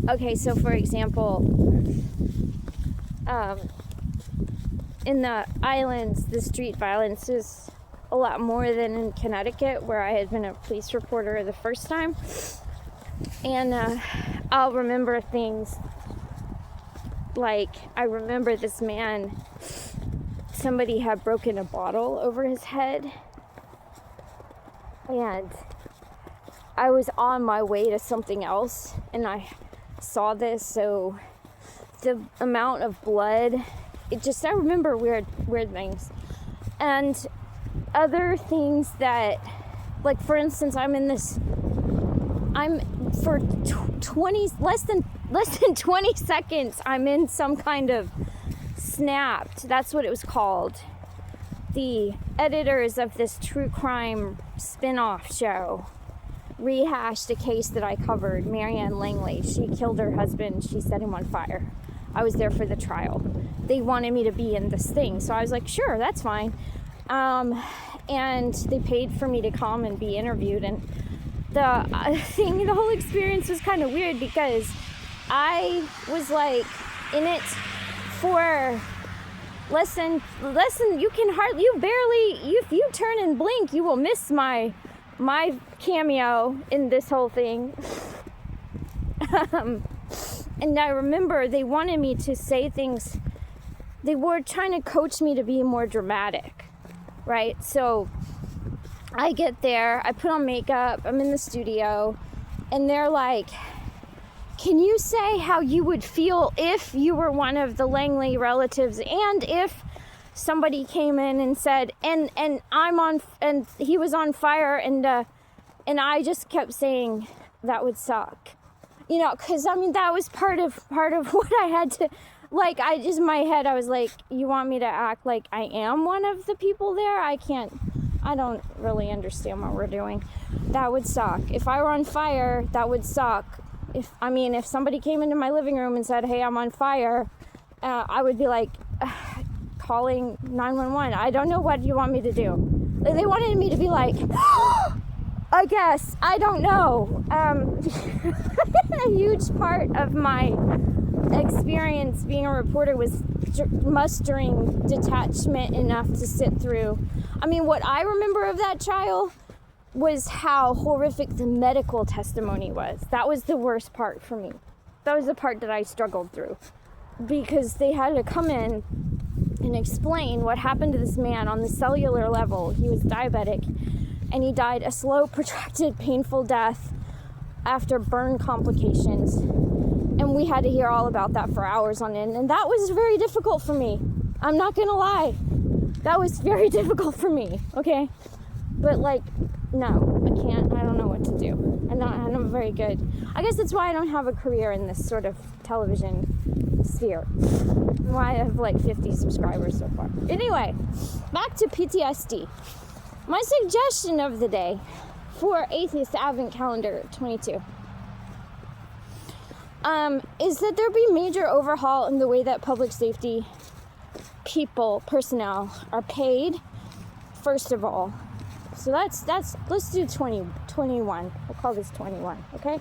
Okay, so for example, in the islands, the street violence is a lot more than in Connecticut, where I had been a police reporter the first time. And I'll remember things like, I remember this man, somebody had broken a bottle over his head, and I was on my way to something else, and I saw this, so the amount of blood, I remember weird things. And other things that, like, for instance, for 20, less than 20 seconds, I'm in some kind of Snapped. That's what it was called. The editors of this true crime spin-off show rehashed a case that I covered, Marianne Langley. She killed her husband. She set him on fire. I was there for the trial. They wanted me to be in this thing, so I was like, sure, that's fine. And they paid for me to come and be interviewed, and the whole experience was kind of weird, because I was like in it for less than if you turn and blink, you will miss my cameo in this whole thing. And I remember they wanted me to say things, they were trying to coach me to be more dramatic, right? So I get there, I put on makeup, I'm in the studio, and they're like, can you say how you would feel if you were one of the Langley relatives, and if somebody came in and said, and he was on fire, and I just kept saying, that would suck, because that was part of what I had to, like, in my head, I was like, you want me to act like I am one of the people there? I don't really understand what we're doing. That would suck. If I were on fire, that would suck. If somebody came into my living room and said, hey, I'm on fire, I would be like, calling 911. I don't know what you want me to do. They wanted me to be like, I guess, I don't know. A huge part of my experience being a reporter was mustering detachment enough to sit through. What I remember of that trial was how horrific the medical testimony was. That was the worst part for me. That was the part that I struggled through, because they had to come in and explain what happened to this man on the cellular level. He was diabetic, and he died a slow, protracted, painful death after burn complications. And we had to hear all about that for hours on end, and that was very difficult for me. I'm not gonna lie. That was very difficult for me, okay? But, no, I can't. I don't know what to do. I'm not very good. I guess that's why I don't have a career in this sort of television sphere. Why I have 50 subscribers so far. Anyway, back to PTSD. My suggestion of the day for AtheistAdventCalendar22 is that there be major overhaul in the way that public safety personnel are paid, first of all. So let's do 21. We'll call this 21, okay?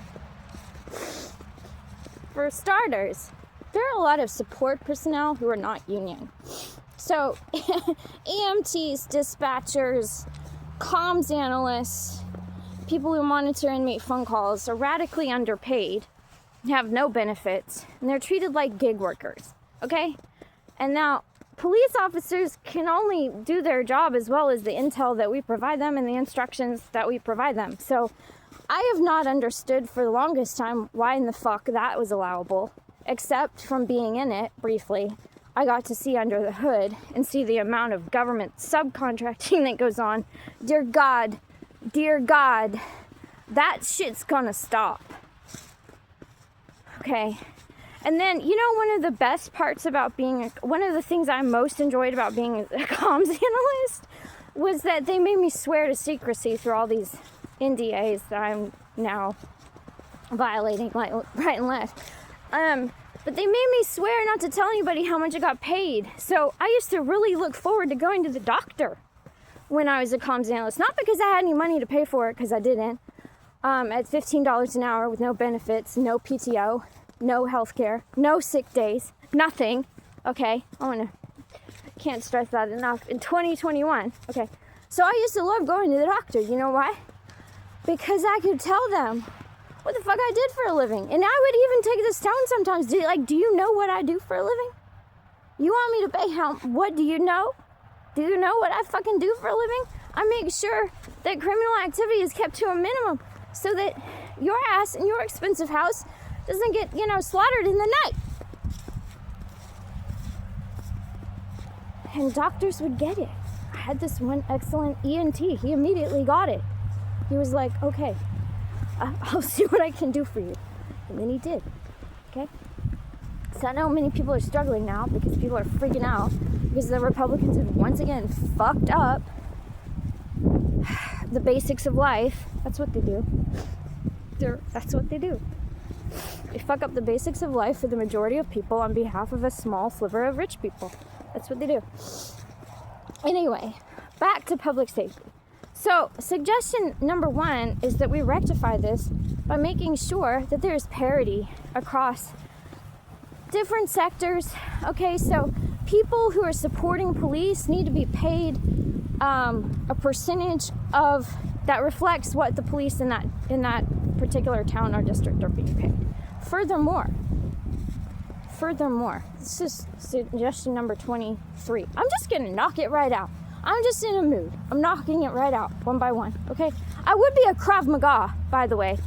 For starters, there are a lot of support personnel who are not union. So EMTs, dispatchers, comms analysts, people who monitor inmate phone calls are radically underpaid, have no benefits, and they're treated like gig workers, okay? And now, police officers can only do their job as well as the intel that we provide them and the instructions that we provide them. So I have not understood for the longest time why in the fuck that was allowable, except from being in it briefly. I got to see under the hood and see the amount of government subcontracting that goes on. Dear God, that shit's gonna stop. Okay. And then, one of the best parts about one of the things I most enjoyed about being a comms analyst was that they made me swear to secrecy through all these NDAs that I'm now violating right and left. But they made me swear not to tell anybody how much I got paid. So I used to really look forward to going to the doctor when I was a comms analyst. Not because I had any money to pay for it, because I didn't. At $15 an hour with no benefits, no PTO. no health care, no sick days, nothing. Okay, can't stress that enough. In 2021, okay. So I used to love going to the doctor. You know why? Because I could tell them what the fuck I did for a living. And I would even take this tone sometimes. Do you know what I do for a living? You want me to pay what do you know? Do you know what I fucking do for a living? I make sure that criminal activity is kept to a minimum so that your ass in your expensive house doesn't get, slaughtered in the night. And doctors would get it. I had this one excellent ENT. He immediately got it. He was like, okay, I'll see what I can do for you. And then he did. Okay? So I know many people are struggling now because people are freaking out because the Republicans have once again fucked up the basics of life. That's what they do. That's what they do. They fuck up the basics of life for the majority of people on behalf of a small sliver of rich people. That's what they do. Anyway, back to public safety. So, suggestion number 1 is that we rectify this by making sure that there's parity across different sectors. Okay, so people who are supporting police need to be paid a percentage of that reflects what the police in that particular town or district are being paid. Furthermore, this is suggestion number 23. I'm just gonna knock it right out. I'm just in a mood. I'm knocking it right out, one by one, okay? I would be a Krav Maga, by the way.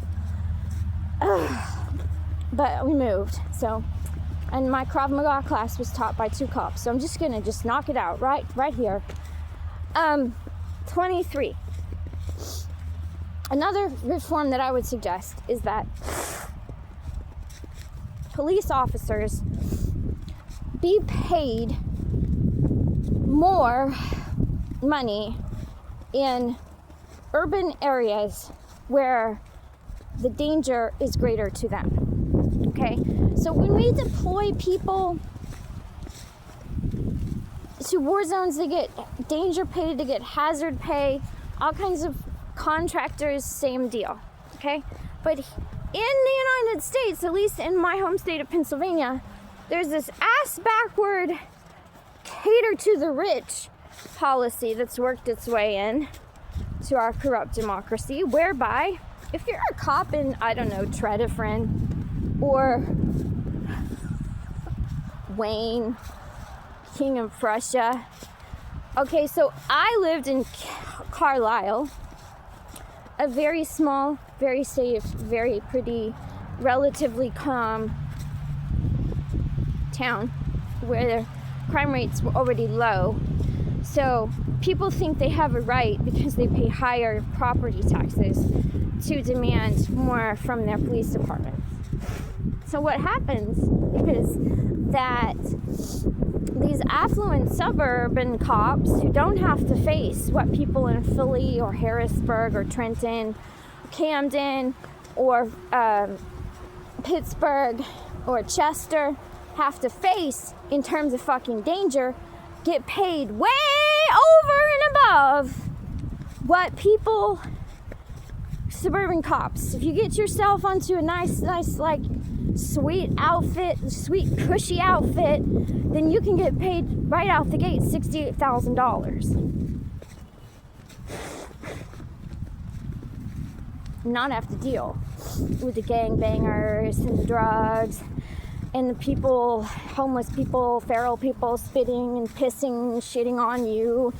But we moved, so. And my Krav Maga class was taught by 2 cops, so I'm just gonna knock it out right here. 23. Another reform that I would suggest is that police officers be paid more money in urban areas where the danger is greater to them. Okay? So when we deploy people to war zones, they get danger pay, they get hazard pay, all kinds of contractors, same deal. Okay? But in the United States, at least in my home state of Pennsylvania, there's this ass-backward cater to the rich policy that's worked its way in to our corrupt democracy, whereby if you're a cop in, I don't know, Tredyffrin or Wayne, King of Prussia. Okay, so I lived in Carlisle, a very small, very safe, very pretty, relatively calm town where the crime rates were already low. So people think they have a right because they pay higher property taxes to demand more from their police department. So what happens is that these affluent suburban cops who don't have to face what people in Philly or Harrisburg or Trenton, Camden or Pittsburgh or Chester have to face in terms of fucking danger get paid way over and above what people, suburban cops. If you get yourself onto a nice like sweet outfit, sweet cushy outfit, then you can get paid right out the gate $68,000. Not have to deal with the gangbangers and the drugs and the people, homeless people, feral people spitting and pissing and shitting on you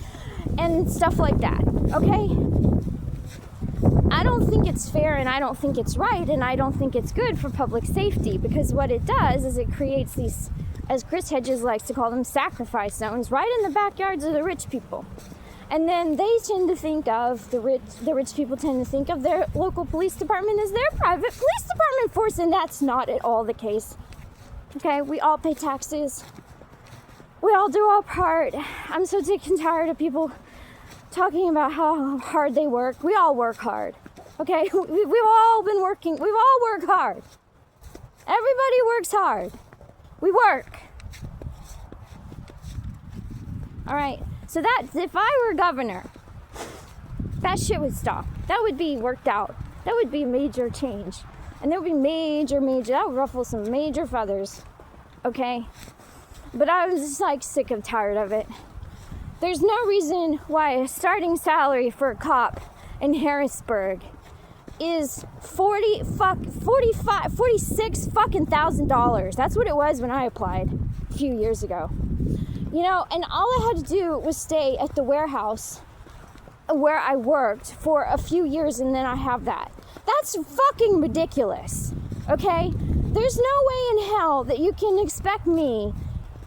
and stuff like that, okay? I don't think it's fair and I don't think it's right and I don't think it's good for public safety, because what it does is it creates these, as Chris Hedges likes to call them, sacrifice zones right in the backyards of the rich people. And then they tend to think of, the rich people tend to think of their local police department as their private police department force, and that's not at all the case. Okay, we all pay taxes. We all do our part. I'm so sick and tired of people talking about how hard they work. We all work hard. Okay, we've all been working. We've all worked hard. Everybody works hard. We work. All right, so that's, if I were governor, that shit would stop. That would be worked out. That would be a major change. And there would be major, that would ruffle some major feathers, okay? But I was just like sick and tired of it. There's no reason why a starting salary for a cop in Harrisburg is $46,000. That's what it was when I applied a few years ago. You know, and all I had to do was stay at the warehouse where I worked for a few years, and then I have that. That's fucking ridiculous, okay? There's no way in hell that you can expect me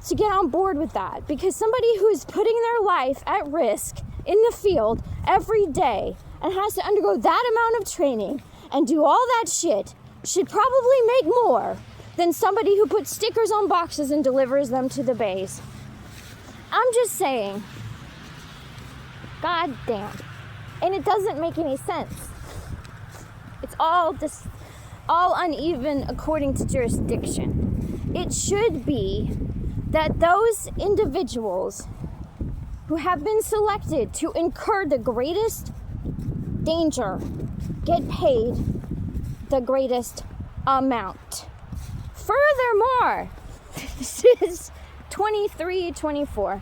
to get on board with that, because somebody who's putting their life at risk in the field every day and has to undergo that amount of training and do all that shit should probably make more than somebody who puts stickers on boxes and delivers them to the base. I'm just saying, god damn. And it doesn't make any sense. It's all uneven according to jurisdiction. It should be that those individuals who have been selected to incur the greatest danger get paid the greatest amount. Furthermore, this is 23-24.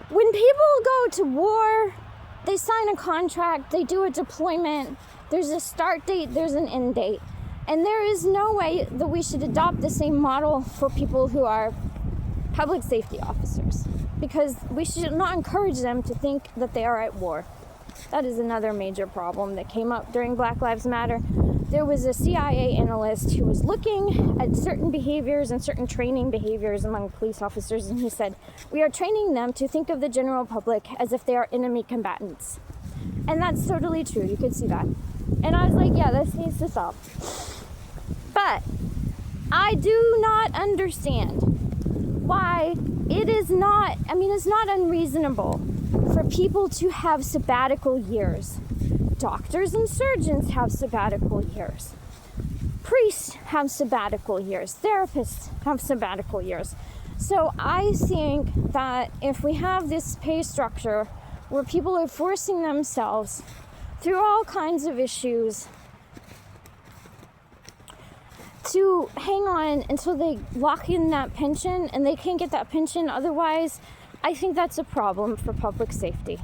When people go to war, they sign a contract, they do a deployment, there's a start date, there's an end date. And there is no way that we should adopt the same model for people who are public safety officers, because we should not encourage them to think that they are at war. That is another major problem that came up during Black Lives Matter. There was a CIA analyst who was looking at certain behaviors and certain training behaviors among police officers, and he said, we are training them to think of the general public as if they are enemy combatants. And that's totally true. You could see that. And I was like, yeah, this needs to stop. But I do not understand why it's not unreasonable for people to have sabbatical years. Doctors and surgeons have sabbatical years. Priests have sabbatical years. Therapists have sabbatical years. So I think that if we have this pay structure where people are forcing themselves through all kinds of issues to hang on until they lock in that pension, and they can't get that pension otherwise, I think that's a problem for public safety.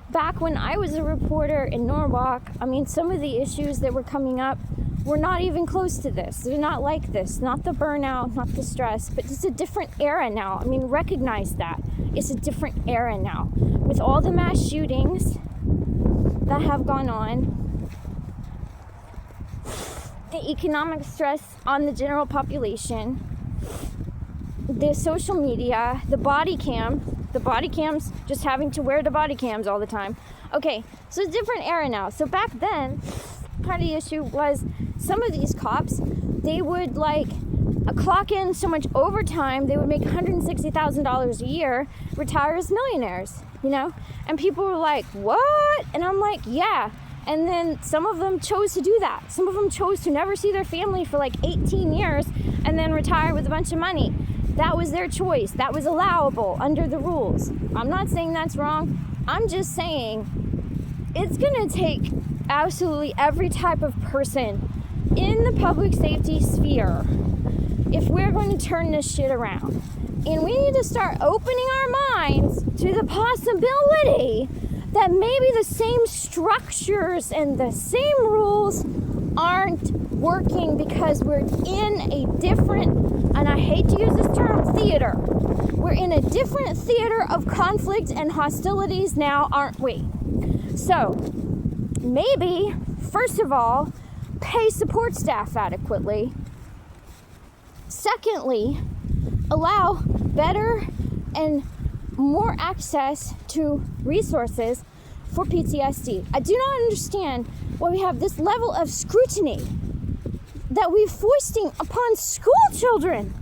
Back when I was a reporter in Norwalk, some of the issues that were coming up were not even close to this. They're not like this. Not the burnout, not the stress, but it's a different era now. Recognize that. It's a different era now. With all the mass shootings that have gone on, the economic stress on the general population, the social media, the body cams, just having to wear the body cams all the time. Okay, so it's a different era now. So back then, part of the issue was some of these cops, they would clock in so much overtime, they would make $160,000 a year, retire as millionaires, And people were like, what? And I'm like, yeah. And then some of them chose to do that. Some of them chose to never see their family for 18 years and then retire with a bunch of money. That was their choice. That was allowable under the rules. I'm not saying that's wrong. I'm just saying it's going to take absolutely every type of person in the public safety sphere if we're going to turn this shit around. And we need to start opening our minds to the possibility that maybe the same structures and the same rules aren't working because we're in a different, and I hate to use this term, theater. We're in a different theater of conflict and hostilities now, aren't we? So, maybe, first of all, pay support staff adequately. Secondly, allow better and more access to resources for PTSD. I do not understand why we have this level of scrutiny that we're foisting upon school children.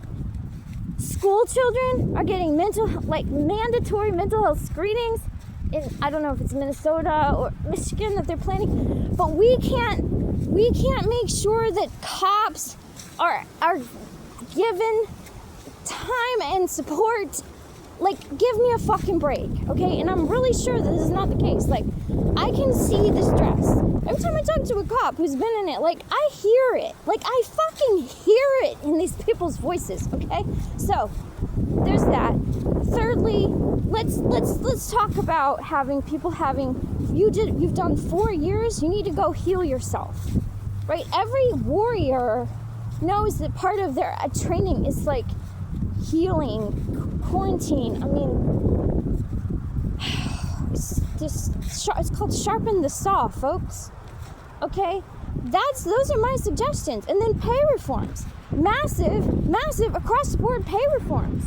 School children are getting mandatory mental health screenings in, I don't know if it's Minnesota or Michigan that they're planning, but we can't make sure that cops are given time and support Like, give me a fucking break, okay? And I'm really sure that this is not the case. Like, I can see the stress. Every time I talk to a cop who's been in it, like, I hear it. Like, I fucking hear it in these people's voices, okay? So, there's that. Thirdly, let's talk about you've done 4 years, you need to go heal yourself, right? Every warrior knows that part of their training is like healing, quarantine. I mean, it's called sharpen the saw, folks. Okay, those are my suggestions. And then pay reforms, massive across the board pay reforms.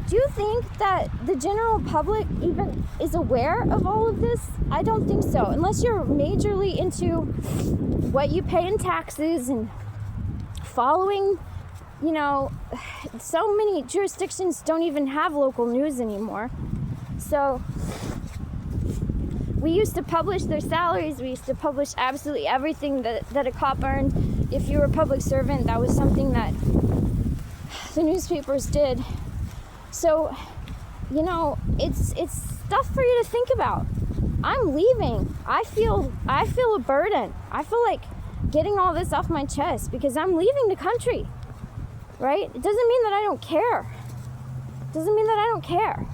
Do you think that the general public even is aware of all of this? I don't think so, unless you're majorly into what you pay in taxes and following, you know, so many jurisdictions don't even have local news anymore. So we used to publish their salaries. We used to publish absolutely everything that a cop earned. If you were a public servant, that was something that the newspapers did. So, you know, it's stuff for you to think about. I'm leaving. I feel a burden. I feel like getting all this off my chest because I'm leaving the country, right? It doesn't mean that I don't care.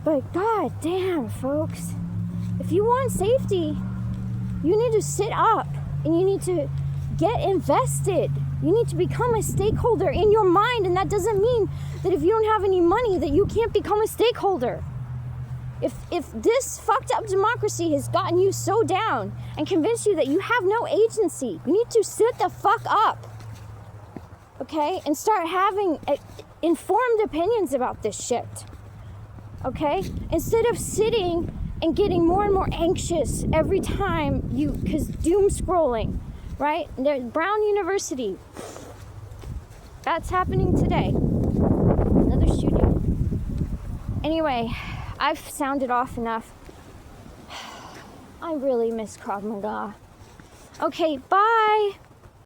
But god damn, folks, if you want safety, you need to sit up and you need to get invested. You need to become a stakeholder in your mind, and that doesn't mean that if you don't have any money that you can't become a stakeholder. If this fucked up democracy has gotten you so down and convinced you that you have no agency, you need to sit the fuck up, okay? And start having informed opinions about this shit, okay? Instead of sitting and getting more and more anxious every time because doom scrolling, right? There's Brown University. That's happening today. Another shooting. Anyway, I've sounded off enough. I really miss Krav Maga. Okay, bye.